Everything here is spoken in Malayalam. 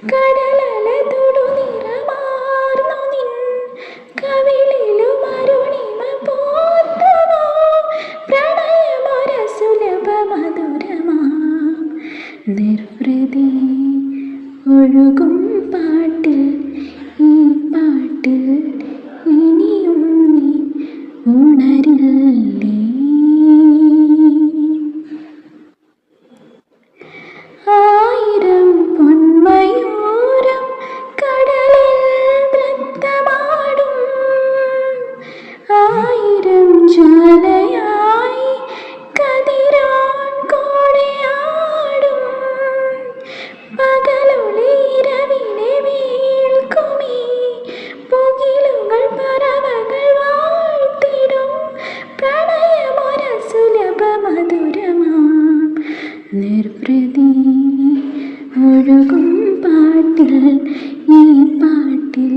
കടലല തൊടു നിറമാർന്നു നിൻ കവിളിലും അരുണിമ പോത്തുവോ പ്രണയമൊര സുലഭ മധുരമാ നിർവൃതി ഒഴുകും പാട്ടിൽ ഈ പാട്ടിൽ ഇനിയും നീ ഉണരില്ലേ. ആയിരം പൊന്മയൂരം കടലിൽ നൃത്തമാടും ആയിരം ജ്വാലയായി കതിരോൻ കോടിയാടും പകലൊളിരവിനെ വീഴ്ക്കുമീ പുകിലുകൾ പറവകൾ വാഴ്ത്തിടും പ്രണയമൊര സുലഭ മധുരമാം നിർവൃതി ഒഴുകും പാട്ടിൽ ഈ പാട്ടിൽ